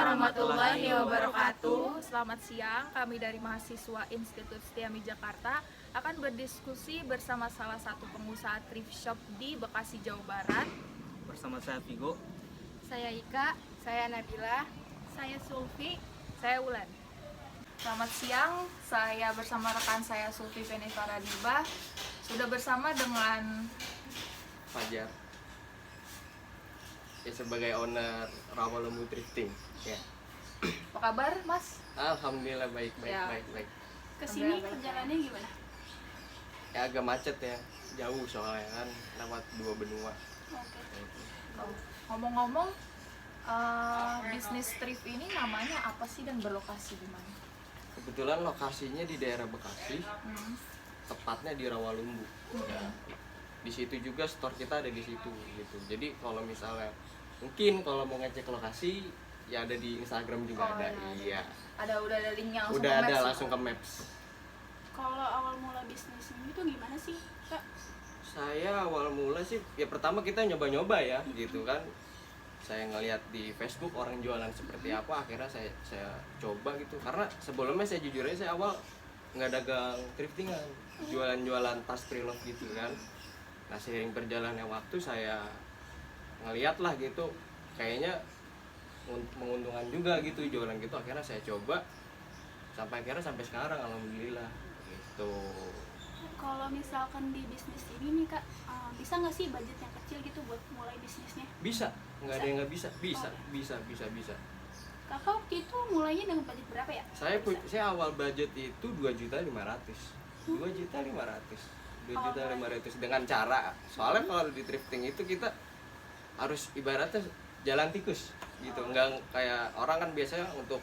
warahmatullahi wabarakatuh. Selamat siang, kami dari mahasiswa Institut Setiami Jakarta akan berdiskusi bersama salah satu pengusaha thrift shop di Bekasi, Jawa Barat. Bersama saya Vigo. Saya Ika, saya Nabila, saya Sulfi, saya Wulan. Selamat siang, saya bersama rekan saya Sulfi Fenifaradiba sudah bersama dengan Fajar ya, sebagai owner Rawalembu Thrifting ya. apa kabar, Mas? Alhamdulillah baik. Kesini perjalanannya gimana? Ya agak macet ya, jauh soalnya kan lewat 2 benua. Oke. Ngomong-ngomong, bisnis thrift ini namanya apa sih dan berlokasi di mana? Kebetulan lokasinya di daerah Bekasi, tepatnya di Rawalembu. Ya, di situ juga store kita ada di situ gitu. Jadi kalau misalnya mungkin kalau mau ngecek lokasi ya ada di Instagram juga ada. Iya. Udah ada linknya langsung Udah ke ada Maps. langsung ke Maps. Kalau awal mula bisnis ini tuh gimana sih, Kak? Saya awal mula sih ya pertama kita nyoba-nyoba ya gitu kan. Saya ngeliat di Facebook orang jualan seperti apa, akhirnya saya coba gitu. Karena sebelumnya saya jujur aja saya awal nggak dagang thriftingan, jualan tas pre-love gitu kan. Nah seiring berjalannya waktu saya ngeliat lah gitu, kayaknya menguntungkan juga gitu jualan gitu. Akhirnya saya coba sampai sekarang alhamdulillah gitu. Kalau misalkan di bisnis ini nih, Kak, bisa nggak sih budget yang kecil gitu buat mulai bisnisnya? Bisa, nggak ada yang nggak bisa. Bisa. Kakak waktu itu mulainya dengan budget berapa ya? Saya awal budget itu 2.500.000 dengan cara, soalnya kalau di thrifting itu kita harus ibaratnya jalan tikus gitu, nggak kayak orang kan biasanya untuk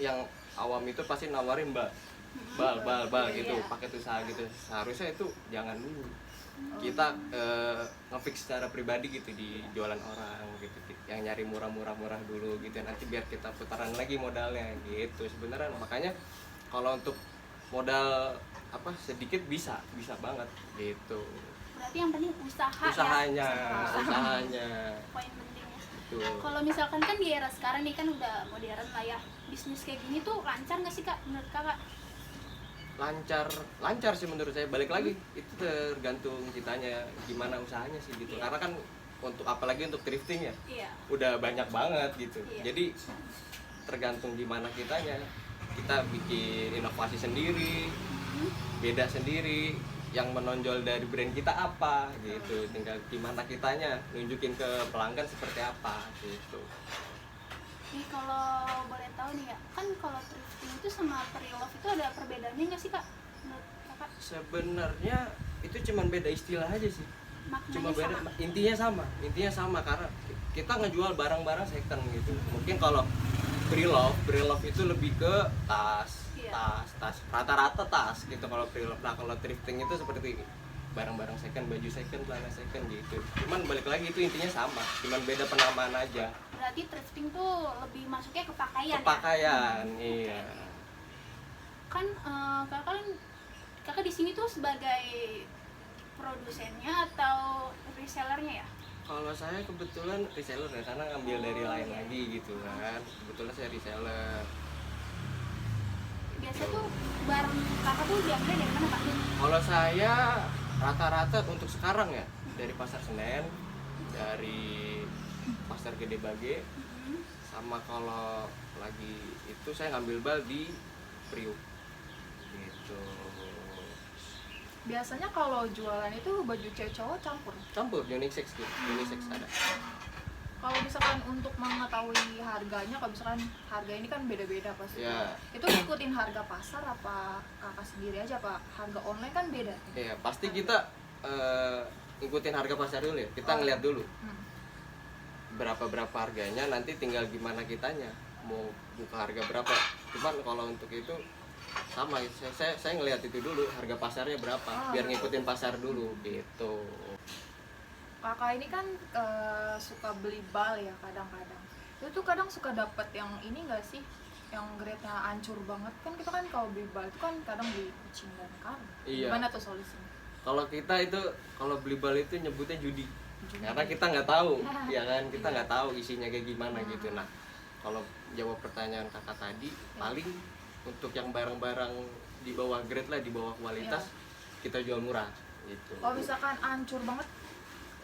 yang awam itu pasti nawarin bal gitu, paket usaha gitu. Seharusnya itu jangan dulu, kita ngefix secara pribadi gitu di jualan orang gitu, yang nyari murah dulu gitu, nanti biar kita putaran lagi modalnya gitu sebenarnya. Makanya kalau untuk modal sedikit bisa banget gitu. Berarti yang penting usahanya. Poin pentingnya. Betul. Kalau misalkan kan di era sekarang nih kan udah modern lah ya, bisnis kayak gini tuh lancar nggak sih, Kak, menurut Kakak? Lancar sih menurut saya. Balik lagi itu tergantung kitanya gimana usahanya sih gitu. Iya. Karena kan untuk apalagi untuk thrifting ya, Iya. udah banyak banget gitu. Iya. Jadi tergantung gimana kitanya. Kita bikin inovasi sendiri, beda sendiri, yang menonjol dari brand kita apa gitu. Tinggal gimana kitanya nunjukin ke pelanggan seperti apa gitu. Nih kalau boleh tahu nih ya, kan kalau thrifting itu sama pre-love itu ada perbedaannya nggak sih, Kak, menurut Kakak? Sebenarnya itu cuman beda istilah aja sih. Maknanya Cuma beda, sama? intinya sama karena kita ngejual barang-barang second gitu. Mungkin kalau pre-love itu lebih ke tas, Iya. tas rata-rata tas gitu kalau pre-love. Nah kalau thrifting itu seperti barang-barang second, baju second, celana second gitu. Cuman balik lagi itu intinya sama, cuman beda penamaan aja. Berarti thrifting tuh lebih masuknya ke pakaian ya? Pakaian, iya. Kan kakak di sini tuh sebagai produsennya atau resellernya ya? Kalau saya kebetulan reseller ya, karena ngambil dari lain lagi gitu kan. Kebetulan saya reseller. Biasa tuh barang kakak tuh diambil dari mana, Pak? Kalau saya rata-rata untuk sekarang ya dari Pasar Senen, dari Pasar Gede Bage, sama kalau lagi itu saya ngambil bal di Priuk gitu. Biasanya kalau jualan itu baju cewek cowok Campur unisex gitu, unisex ada. Kalau misalkan untuk mengetahui harganya, kalau misalkan harga ini kan beda-beda pasti. Ya. Itu ngikutin harga pasar apa kakak sendiri aja, Pak? Harga online kan beda. Iya, pasti kita ngikutin harga pasar dulu ya. Kita ngeliat dulu berapa harganya, nanti tinggal gimana kitanya mau buka harga berapa. Cuman kalau untuk itu sama, saya ngeliat itu dulu harga pasarnya berapa, biar ngikutin pasar dulu gitu. Kakak ini kan suka beli bal ya kadang-kadang. Itu tuh kadang suka dapet yang ini nggak sih, yang grade-nya hancur banget kan. Kita kan kalau beli bal itu kan kadang beli kucing dan karung. Iya. Gimana tuh solusinya? Kalau kita itu kalau beli bal itu nyebutnya judi. Karena kita nggak tahu, ya kan, kita nggak tahu isinya kayak gimana gitu. Nah kalau jawab pertanyaan kakak tadi, paling untuk yang barang-barang di bawah grade lah, di bawah kualitas, kita jual murah gitu. Oh misalkan hancur banget,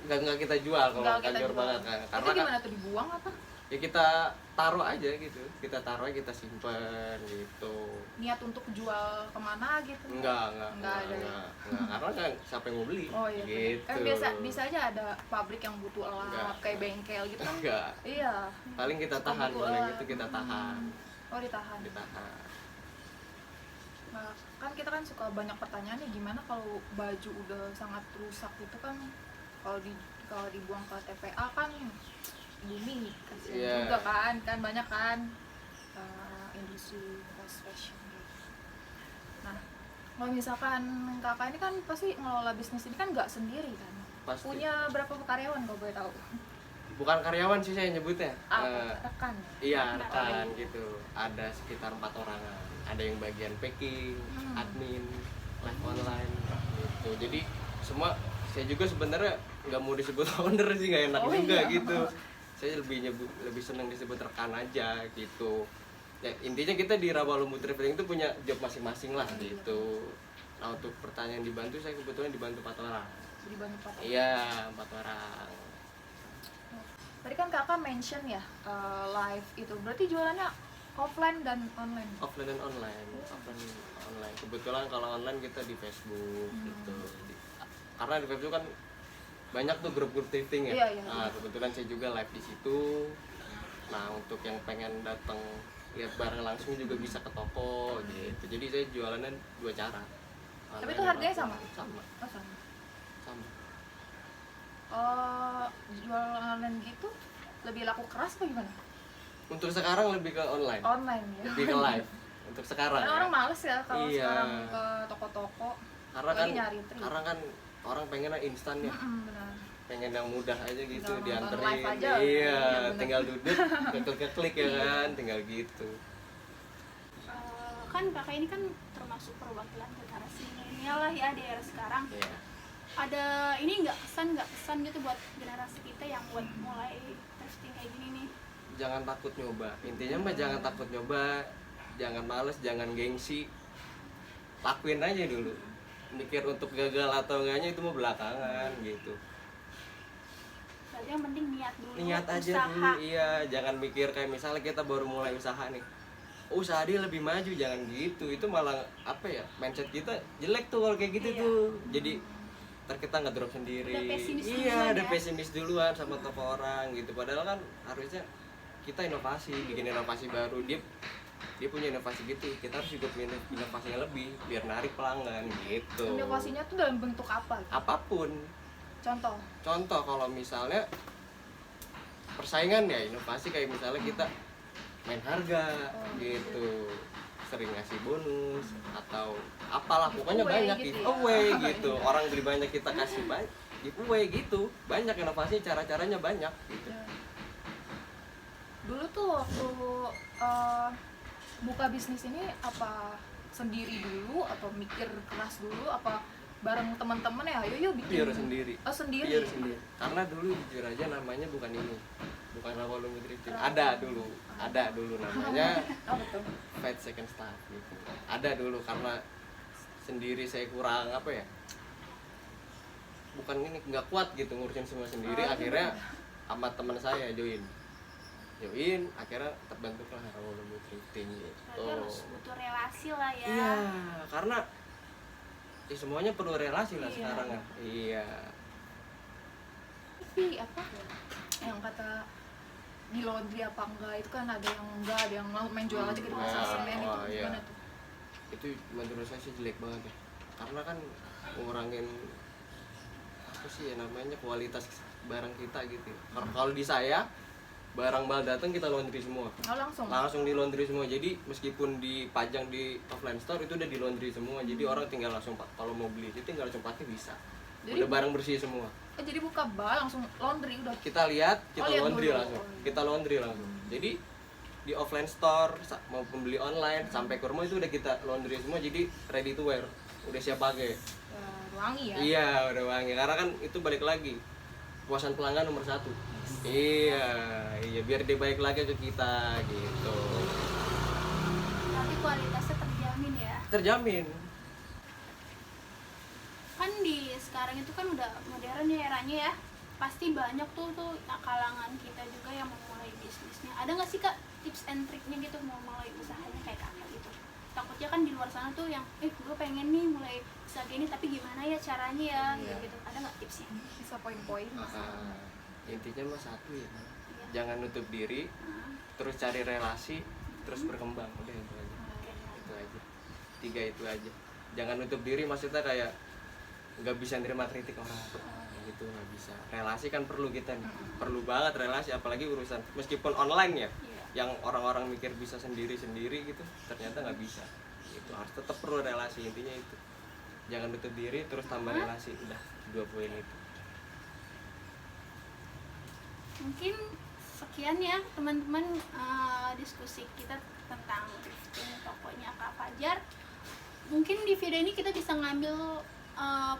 Nggak kita jual kalau nggak kita hancur jual. banget kan. Itu Karena kan gimana tuh, dibuang apa? ya kita taruh aja gitu, kita taruh aja, kita simpen gitu. Niat untuk jual kemana gitu? Enggak ada. karena kan siapa yang mau beli Oh iya. gitu. Kan bisa aja ada pabrik yang butuh lap Enggak. kayak bengkel gitu kan. Enggak, Iya. paling kita Suka tahan, butuh paling lap. itu kita tahan, Oh ditahan. Nah, kan kita kan suka banyak pertanyaan nih, gimana kalau baju udah sangat rusak gitu kan, kalau dibuang ke TPA kan bumi kasihan Iya. juga kan banyak kan industri fast fashion gitu. Nah, kalau misalkan kakak ini kan pasti ngelola bisnis ini kan nggak sendiri kan, Pasti. punya berapa karyawan kalau boleh tahu? Bukan karyawan sih saya nyebutnya. Rekan. Iya, rekan gitu. Ada sekitar 4 orangan. Ada yang bagian packing, admin, live online gitu. Jadi semua, saya juga sebenarnya nggak mau disebut owner sih, nggak enak juga gitu. Saya lebih senang disebut rekan aja gitu. Ya, intinya kita di Rawalumbu Traveling itu punya job masing-masing lah gitu. Nah, untuk pertanyaan dibantu, saya kebetulan dibantu 4 orang. Dibantu Pak. Iya, 4 orang. Tadi kan kakak mention ya live itu, berarti jualannya offline dan online? Offline dan online. Kebetulan kalau online kita di Facebook gitu. Karena di Facebook kan banyak tuh grup-grup thrifting ya. Iya. Nah, kebetulan saya juga live di situ. Nah, untuk yang pengen datang lihat barang langsung juga bisa ke toko gitu. Jadi saya jualannya 2 cara. Tapi itu harganya sama? Sama. Oh sama. Sama. Jual online gitu lebih laku keras apa gimana? Untuk sekarang lebih ke online. Online ya. Lebih ke live. Untuk sekarang. Karena Ya. orang males ya kalau Iya. sekarang ke toko-toko. Karena lagi kan nyari trik. sekarang kan orang pengennya instan ya. Benar. Pengen yang mudah aja gitu, Tinggal nonton dianterin. live aja. Iya, Iya, bener. tinggal duduk, keklik ya kan, tinggal gitu. Kan kakak ini kan termasuk perwakilan generasi milenial lah ya di era sekarang. Iya. Ada ini nggak kesan gitu buat generasi kita yang buat mulai thrifting kayak gini nih? Jangan takut nyoba. Intinya mah jangan takut nyoba, jangan males, jangan gengsi. Lakuin aja dulu. Mikir untuk gagal atau enggaknya itu mah belakangan gitu. Berarti yang penting niat dulu. Niat aja usaha. dulu, iya. Jangan mikir kayak misalnya kita baru mulai usaha nih. Usaha dia lebih maju, jangan gitu. Itu malah apa ya? Mindset kita jelek tuh kalau kayak gitu Iya. tuh. Jadi ntar kita nggak drop sendiri. Udah pesimis Iya, duluan udah ya. pesimis duluan sama toko orang gitu. Padahal kan harusnya kita inovasi, bikin inovasi baru. Dia punya inovasi gitu, kita harus juga punya inovasinya lebih biar narik pelanggan gitu. Inovasinya tuh dalam bentuk apa? Apapun. Contoh. Kalau misalnya persaingan ya, inovasi kayak misalnya kita main harga gitu, sering ngasih bonus atau apalah, pokoknya Giveaway banyak gitu ya. giveaway gitu. Orang beli banyak kita kasih banyak giveaway gitu. Banyak inovasi, cara-caranya banyak gitu. Dulu tuh waktu buka bisnis ini apa sendiri dulu atau mikir keras dulu, apa bareng teman-teman ya, ayo bikin? Pure sendiri. Oh sendiri. Pure sendiri. Karena dulu jujur aja namanya bukan ini. Bukan Rawalumbu Thrifting. Ada dulu namanya Apa tuh? Fight Second Start gitu. Ada dulu karena sendiri saya kurang apa ya? Bukan ini nggak kuat gitu ngurusin semua sendiri. Akhirnya sama teman saya join, akhirnya terbentuklah Rawalumbu Thrifting gitu. Berarti harus butuh relasi lah ya. Iya, karena semuanya perlu relasi lah Iya. sekarang kan. Iya. Tapi apa yang kata di laundry apa enggak itu kan ada yang enggak, ada yang main jual aja gitu pasar semen itu iya. gimana tuh? Itu menurut saya sih jelek banget ya, karena kan ngurangin apa sih ya namanya, kualitas barang kita gitu. Kalau di saya barang bal datang kita laundry semua, Oh, langsung di laundry semua. Jadi meskipun dipajang di offline store itu udah di laundry semua, jadi orang tinggal langsung kalau mau beli itu tinggal langsung pakai bisa. Jadi- Udah barang bersih semua, jadi buka bal langsung laundry udah. kita lihat, kita lihat laundry dulu. langsung, kita laundry langsung. Jadi di offline store maupun beli online sampai ke rumah itu udah kita laundry semua, jadi ready to wear, udah siap pakai. Wangi ya. Iya, udah wangi. Karena kan itu balik lagi, puasan pelanggan nomor 1. Iya, iya biar dia baik lagi ke kita gitu. Tapi kualitasnya terjamin ya. Terjamin. Kan di sekarang itu kan udah modern ya eranya ya. Pasti banyak tuh kalangan kita juga yang mau mulai bisnisnya. Ada nggak sih kak tips and triknya gitu mau mulai usahanya kayak kakak gitu? Takutnya kan di luar sana tuh yang gue pengen nih mulai usaha gini tapi gimana ya caranya ya Iya. gitu. Ada nggak tipsnya? Bisa poin-poin. Intinya mah satu ya, Iya. jangan nutup diri, Nah, terus cari relasi, terus berkembang. Udah itu aja. oke. Itu aja. 3 itu aja. Jangan nutup diri maksudnya kayak nggak bisa nerima kritik orang. Gitu nggak bisa. Relasi kan perlu kita nih. Perlu banget relasi apalagi urusan meskipun online ya. Iya. Yang orang-orang mikir bisa sendiri-sendiri gitu, ternyata nggak bisa. Gitu. Harus tetap perlu relasi intinya itu. Jangan nutup diri terus tambah relasi. Udah 2 poin itu. Mungkin sekian ya teman-teman diskusi kita tentang thrifting tokonya Kak Fajar. Mungkin di video ini kita bisa ngambil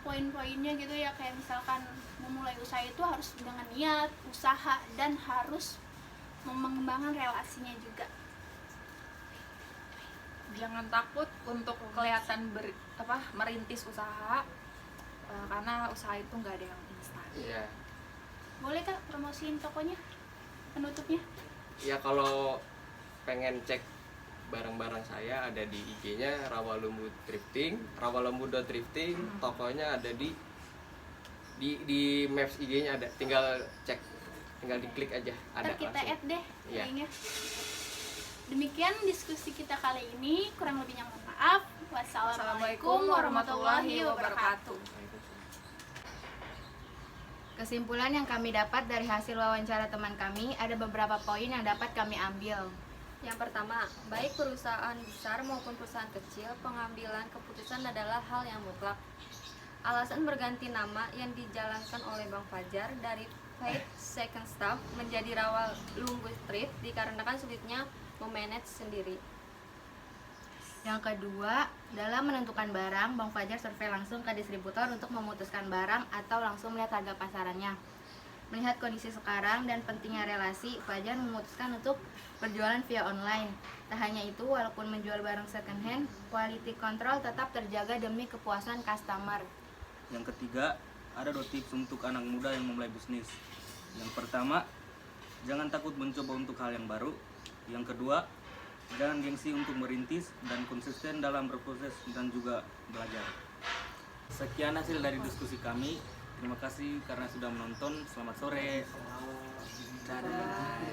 poin-poinnya gitu ya, kayak misalkan memulai usaha itu harus dengan niat, usaha, dan harus mengembangkan relasinya juga. Jangan takut untuk kelihatan merintis usaha, karena usaha itu nggak ada yang instan. Iya. Boleh Kak promosiin tokonya, penutupnya? Ya kalau pengen cek barang-barang saya ada di IG-nya Rawalumbu Thrifting, rawalumbu.thrifting. Tokonya ada di maps IG-nya ada. Tinggal cek, tinggal diklik aja ada Ntar kita langsung. add deh Iya. linknya. Demikian diskusi kita kali ini, kurang lebihnya mohon maaf. Wassalamualaikum warahmatullahi wabarakatuh. Kesimpulan yang kami dapat dari hasil wawancara teman kami, ada beberapa poin yang dapat kami ambil. Yang pertama, baik perusahaan besar maupun perusahaan kecil, pengambilan keputusan adalah hal yang mutlak. Alasan berganti nama yang dijalankan oleh Bang Fajar dari Paid Second Staff menjadi Rawalumbu Thrift dikarenakan sulitnya memanage sendiri. Yang kedua, dalam menentukan barang, Bang Fajar survei langsung ke distributor untuk memutuskan barang atau langsung melihat harga pasarannya. Melihat kondisi sekarang dan pentingnya relasi, Fajar memutuskan untuk berjualan via online. Tak hanya itu, walaupun menjual barang second hand, quality control tetap terjaga demi kepuasan customer. Yang ketiga, ada 2 tips untuk anak muda yang memulai bisnis. Yang pertama, jangan takut mencoba untuk hal yang baru. Yang kedua, jangan gengsi untuk merintis dan konsisten dalam berproses dan juga belajar. Sekian hasil dari diskusi kami. Terima kasih karena sudah menonton. Selamat sore. Dadah.